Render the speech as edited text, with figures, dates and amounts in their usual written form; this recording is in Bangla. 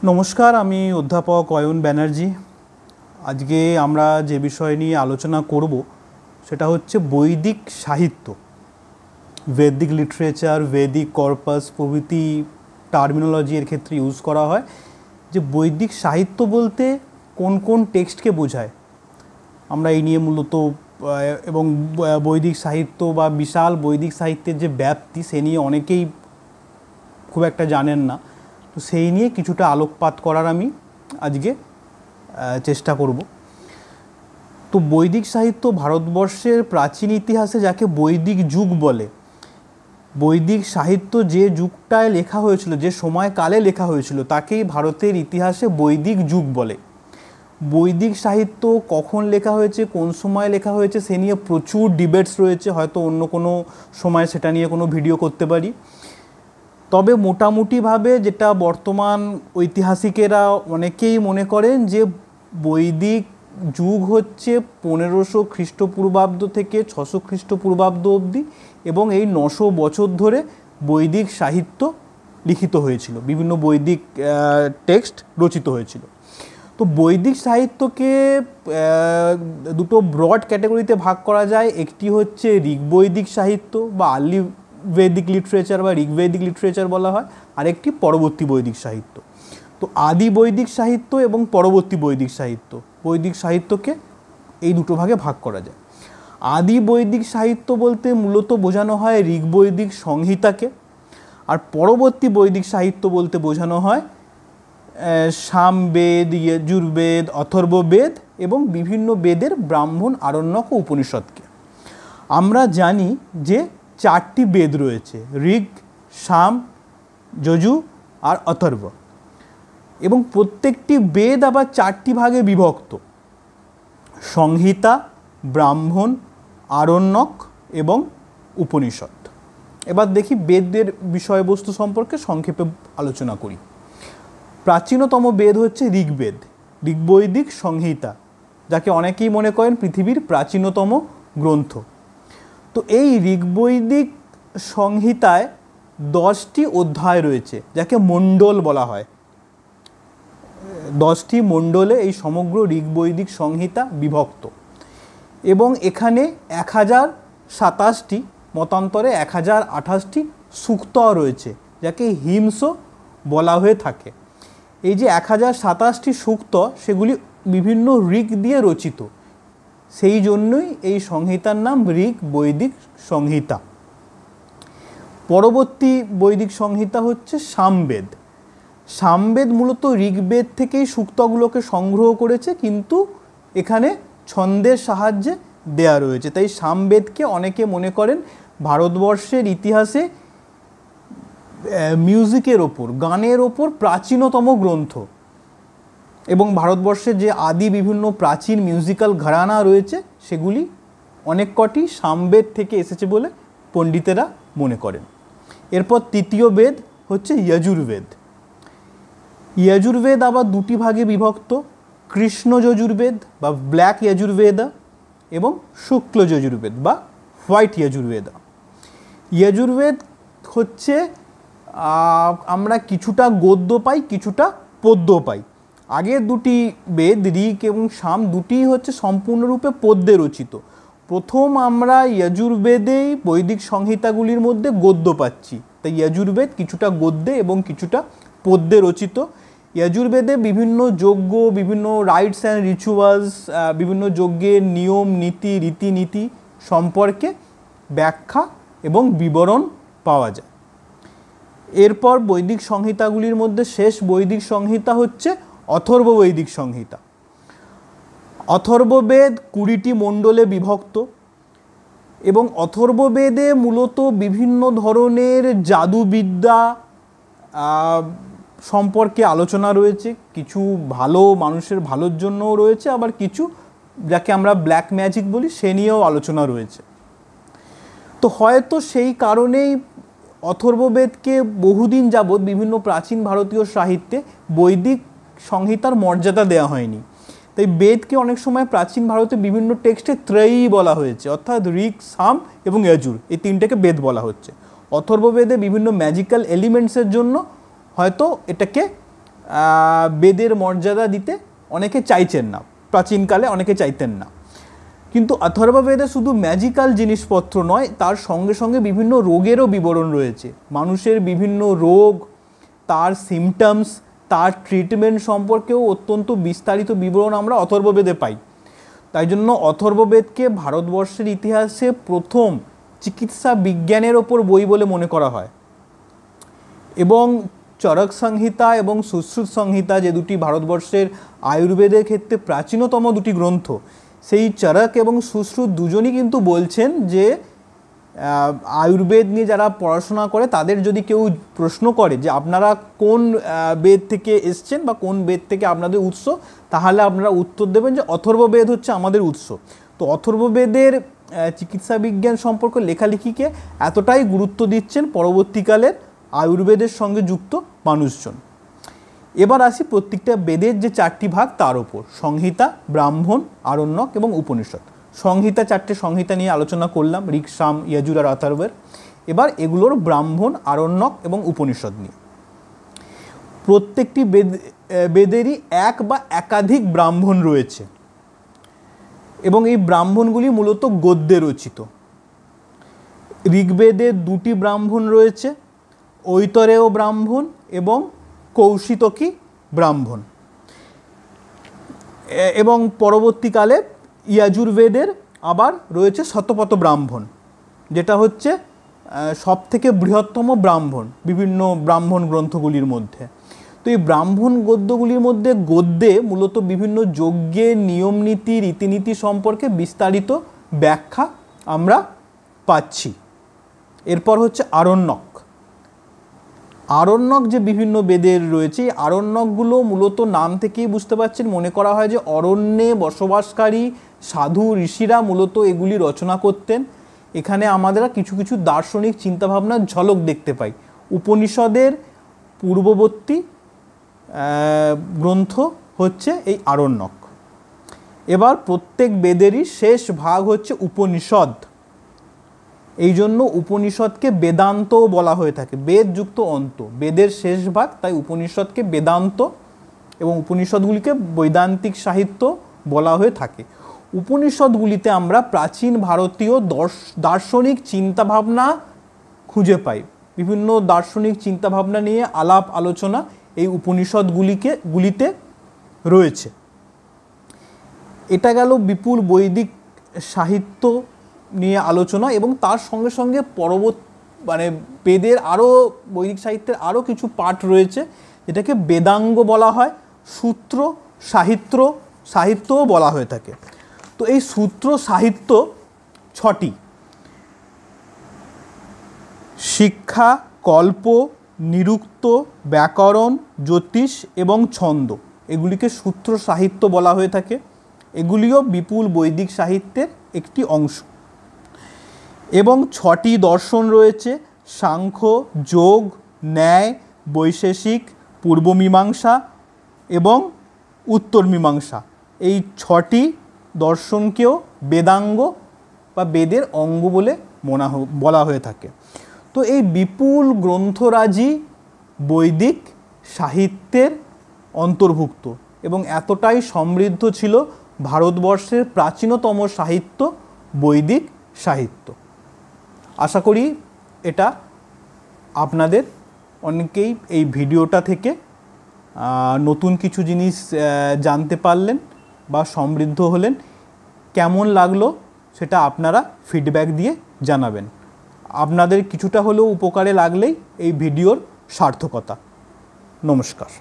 নমস্কার, আমি অধ্যাপক অয়ন ব্যানার্জি। আজকে আমরা যে বিষয় নিয়ে আলোচনা করব সেটা হচ্ছে বৈদিক সাহিত্য। বৈদিক লিটারেচার, বৈদিক কর্পাস প্রভৃতি টার্মিনোলজি এর ক্ষেত্রে ইউজ করা হয়। যে বৈদিক সাহিত্য বলতে কোন কোন টেক্সটকে বোঝায়, আমরা এই নিয়ে মূলত এবং বৈদিক সাহিত্য বা বিশাল বৈদিক সাহিত্যের যে ব্যাপ্তি সে নিয়ে অনেকেই খুব একটা জানেন না। তো সেই নিয়ে কিছুটা আলোকপাত করার আমি আজকে চেষ্টা করব। তো বৈদিক সাহিত্য ভারতবর্ষের প্রাচীন ইতিহাসে যাকে বৈদিক যুগ বলে, বৈদিক সাহিত্য যে যুগটায় লেখা হয়েছিল, যে সময়কালে লেখা হয়েছিল, তাকেই ভারতের ইতিহাসে বৈদিক যুগ বলে। বৈদিক সাহিত্য কখন লেখা হয়েছে, কোন সময় লেখা হয়েছে সে নিয়ে প্রচুর ডিবেটস রয়েছে, হয়তো অন্য কোনো সময় সেটা নিয়ে কোনো ভিডিও করতে পারি। তবে মোটামুটিভাবে যেটা বর্তমান ঐতিহাসিকেরা অনেকেই মনে করেন যে বৈদিক যুগ হচ্ছে 1500 খ্রিস্টপূর্বাব্দ থেকে 600 খ্রিস্টপূর্বাব্দ অবধি, এবং এই 900 বছর ধরে বৈদিক সাহিত্য লিখিত হয়েছিল, বিভিন্ন বৈদিক টেক্সট রচিত হয়েছিল। তো বৈদিক সাহিত্যকে দুটো ব্রড ক্যাটাগরিতে ভাগ করা যায়। একটি হচ্ছে ঋগ্বৈদিক সাহিত্য বা আর্লি বৈদিক লিটারেচার বা ঋগ্বৈদিক লিটারেচার বলা হয়, আর একটি পরবর্তী বৈদিক সাহিত্য। তো আদি বৈদিক সাহিত্য এবং পরবর্তী বৈদিক সাহিত্য, বৈদিক সাহিত্যকে এই দুটো ভাগে ভাগ করা যায়। আদি বৈদিক সাহিত্য বলতে মূলত বোঝানো হয় ঋগ্বৈদিক সংহিতাকে, আর পরবর্তী বৈদিক সাহিত্য বলতে বোঝানো হয় সামবেদ, যজুর্বেদ, অথর্ববেদ এবং বিভিন্ন বেদের ব্রাহ্মণ, আরণ্যক ও উপনিষদকে। আমরা জানি যে 4টি বেদ রয়েছে, ঋগ, সাম, যজু আর অথর্ব, এবং প্রত্যেকটি বেদ আবার 4টি ভাগে বিভক্ত: সংহিতা, ব্রাহ্মণ, আরণ্যক এবং উপনিষদ। এবার দেখি বেদের বিষয়বস্তু সম্পর্কে সংক্ষেপে আলোচনা করি। প্রাচীনতম বেদ হচ্ছে ঋগ্বেদ, ঋগ্বৈদিক সংহিতা, যাকে অনেকেই মনে করেন পৃথিবীর প্রাচীনতম গ্রন্থ। তো এই ঋগ্বৈদিক সংহিতায় 10টি অধ্যায় রয়েছে, যাকে মণ্ডল বলা হয়। 10টি মণ্ডলে এই সমগ্র ঋগ্বৈদিক সংহিতা বিভক্ত, এবং এখানে 1027টি, মতান্তরে 1028টি সূক্ত রয়েছে, যাকে হিমস বলা হয়ে থাকে। এই যে 1027টি সূক্ত, সেগুলি বিভিন্ন ঋগ দিয়ে রচিত, সেই জন্যই এই সংহিতার নাম ঋগ বৈদিক সংহিতা। পরবর্তী বৈদিক সংহিতা হচ্ছে সামবেদ। সামবেদ মূলত ঋগ্বেদ থেকেই সূক্তগুলোকে সংগ্রহ করেছে, কিন্তু এখানে ছন্দের সাহায্যে দেয়া রয়েছে। তাই সামবেদকে অনেকে মনে করেন ভারতবর্ষের ইতিহাসে মিউজিকের ওপর, গানের ওপর প্রাচীনতম গ্রন্থ, এবং ভারতবর্ষের যে আদি বিভিন্ন প্রাচীন মিউজিক্যাল ঘরানা রয়েছে সেগুলি অনেক কটি সামবেদ থেকে এসেছে বলে পণ্ডিতেরা মনে করেন। এরপর তৃতীয় বেদ হচ্ছে যজুর্বেদ। যজুর্বেদ আবার 2টি ভাগে বিভক্ত: কৃষ্ণ যজুর্বেদ বা ব্ল্যাক যজুর্বেদ এবং শুক্ল যজুর্বেদ বা হোয়াইট যজুর্বেদ। যজুর্বেদ হচ্ছে আমরা কিছুটা গদ্য পাই, কিছুটা পদ্য পাই। আগের 2টি বেদ ঋগ এবং সাম দুটিই হচ্ছে সম্পূর্ণরূপে পদ্যে রচিত। প্রথম আমরা যজুর্বেদেই বৈদিক সংহিতাগুলির মধ্যে গদ্য পাচ্ছি, তাই যজুর্বেদ কিছুটা গদ্যে এবং কিছুটা পদ্যে রচিত। যজুর্বেদে বিভিন্ন যজ্ঞ, বিভিন্ন রাইটস অ্যান্ড রিচুয়ালস, বিভিন্ন যজ্ঞের নিয়ম নীতি, রীতিনীতি সম্পর্কে ব্যাখ্যা এবং বিবরণ পাওয়া যায়। এরপর বৈদিক সংহিতাগুলির মধ্যে শেষ বৈদিক সংহিতা হচ্ছে অথর্ব বৈদিক সংহিতা। অথর্ববেদ 20টি মণ্ডলে বিভক্ত, এবং অথর্ববেদে মূলত বিভিন্ন ধরনের জাদুবিদ্যা সম্পর্কে আলোচনা রয়েছে। কিছু ভালো, মানুষের ভালোর জন্যও রয়েছে, আবার কিছু যাকে আমরা ব্ল্যাক ম্যাজিক বলি সে নিয়েও আলোচনা রয়েছে। তো হয়তো সেই কারণেই অথর্ববেদকে বহুদিন যাবৎ বিভিন্ন প্রাচীন ভারতীয় সাহিত্যে বৈদিক সংহিতার মর্যাদা দেওয়া হয়নি। তাই বেদকে অনেক সময় প্রাচীন ভারতে বিভিন্ন টেক্সটে ত্রয়ী বলা হয়েছে, অর্থাৎ ঋগ, সাম এবং যজুর, এই 3টেকে বেদ বলা হচ্ছে। অথর্ববেদে বিভিন্ন ম্যাজিক্যাল এলিমেন্টসের জন্য হয়তো এটাকে বেদের মর্যাদা দিতে অনেকে চাইছেন না, প্রাচীনকালে অনেকে চাইতেন না। কিন্তু অথর্ববেদে শুধু ম্যাজিক্যাল জিনিসপত্র নয়, তার সঙ্গে সঙ্গে বিভিন্ন রোগেরও বিবরণ রয়েছে। মানুষের বিভিন্ন রোগ, তার সিমটমস, তার ট্রিটমেন্ট সম্পর্কেও অত্যন্ত বিস্তারিত বিবরণ আমরা অথর্ববেদে পাই। তাই জন্য অথর্ববেদকে ভারতবর্ষের ইতিহাসে প্রথম চিকিৎসা বিজ্ঞানের ওপর বই বলে মনে করা হয়। এবং চরক সংহিতা এবং সুশ্রুত সংহিতা, যে দুটি ভারতবর্ষের আয়ুর্বেদের ক্ষেত্রে প্রাচীনতম দুটি গ্রন্থ, সেই চরক এবং সুশ্রুত দুজনই কিন্তু বলছেন যে আয়ুর্বেদ নিয়ে যারা পড়াশোনা করে তাদের যদি কেউ প্রশ্ন করে যে আপনারা কোন বেদ থেকে এসছেন বা কোন বেদ থেকে আপনাদের উৎস, তাহলে আপনারা উত্তর দেবেন যে অথর্ববেদ হচ্ছে আমাদের উৎস। তো অথর্ববেদের চিকিৎসা বিজ্ঞান সম্পর্কে লেখালেখিকে এতটাই গুরুত্ব দিচ্ছেন পরবর্তীকালের আয়ুর্বেদের সঙ্গে যুক্ত মানুষজন। এবার আসি প্রত্যেকটা বেদের যে চারটি ভাগ তার ওপর: সংহিতা, ব্রাহ্মণ, আরণ্যক এবং উপনিষদ। সংহিতা, চারটে সংহিতা নিয়ে আলোচনা করলাম, ঋক, সাম, যজুর আর অথর্বের। এবার এগুলোর ব্রাহ্মণ, আরণ্যক এবং উপনিষদ নিয়ে। প্রত্যেকটি বেদেরই এক বা একাধিক ব্রাহ্মণ রয়েছে এবং এই ব্রাহ্মণগুলি মূলত গদ্যে রচিত। ঋগ্বেদে 2টি ব্রাহ্মণ রয়েছে, ঐতরেয় ব্রাহ্মণ এবং কৌশিতকী ব্রাহ্মণ। এবং পরবর্তীকালে যজুর্বেদের আবার রয়েছে শতপথ ব্রাহ্মণ, যেটা হচ্ছে সবথেকে বৃহত্তম ব্রাহ্মণ বিভিন্ন ব্রাহ্মণ গ্রন্থগুলির মধ্যে। তো এই ব্রাহ্মণ গদ্যগুলির মধ্যে গদ্যে মূলত বিভিন্ন যজ্ঞের নিয়মনীতি, রীতিনীতি সম্পর্কে বিস্তারিত ব্যাখ্যা আমরা পাচ্ছি। এরপর হচ্ছে আরণ্যক। আরণ্যক যে বিভিন্ন বেদের রয়েছে, এই আরণ্যকগুলো মূলত নাম থেকেই বুঝতে পারছেন, মনে করা হয় যে অরণ্যে বসবাসকারী সাধু ঋষিরা মূলত এগুলি রচনা করতেন। এখানে আমরা কিছু কিছু দার্শনিক চিন্তাভাবনার ঝলক দেখতে পাই। উপনিষদের পূর্ববর্তী গ্রন্থ হচ্ছে এই আরণ্যক। এবার প্রত্যেক বেদেরই শেষ ভাগ হচ্ছে উপনিষদ। এই জন্য উপনিষদকে বেদান্তও বলা হয়ে থাকে, বেদ যুক্ত অন্ত, বেদের শেষ ভাগ, তাই উপনিষদকে বেদান্ত এবং উপনিষদগুলিকে বৈদান্তিক সাহিত্য বলা হয়ে থাকে। উপনিষদগুলিতে আমরা প্রাচীন ভারতীয় দার্শনিক চিন্তাভাবনা খুঁজে পাই। বিভিন্ন দার্শনিক চিন্তাভাবনা নিয়ে আলাপ আলোচনা এই উপনিষদগুলিতে রয়েছে। এটা গেল বিপুল বৈদিক সাহিত্য নিয়ে আলোচনা, এবং তার সঙ্গে সঙ্গে বেদের আরও বৈদিক সাহিত্যের আরও কিছু পাঠ রয়েছে, যেটাকে বেদাঙ্গ বলা হয়, সূত্র সাহিত্যও বলা হয়ে থাকে। তো এই সূত্র সাহিত্য 6টি: শিক্ষা, কল্প, নিরুক্ত, ব্যাকরণ, জ্যোতিষ এবং ছন্দ, এগুলিকে সূত্র সাহিত্য বলা হয়ে থাকে। এগুলিও বিপুল বৈদিক সাহিত্যের একটি অংশ। এবং 6টি দর্শন রয়েছে: সাংখ্য, যোগ, ন্যায়, বৈশেষিক, পূর্বমীমাংসা এবং উত্তর মীমাংসা। এই 6টি দর্শনকেও বেদাঙ্গ বা বেদের অঙ্গ বলে বলা হয়ে থাকে। তো এই বিপুল গ্রন্থরাজি বৈদিক সাহিত্যের অন্তর্ভুক্ত এবং এতটাই সমৃদ্ধ ছিল ভারতবর্ষের প্রাচীনতম সাহিত্য বৈদিক সাহিত্য। আশা করি এটা আপনাদের অনেকেই এই ভিডিওটা থেকে নতুন কিছু জিনিস জানতে পারলেন বা সমৃদ্ধ হলেন। কেমন লাগলো সেটা আপনারা ফিডব্যাক দিয়ে জানাবেন। আপনাদের কিছুটা হলেও উপকারে লাগলেই এই ভিডিওর সার্থকতা। নমস্কার।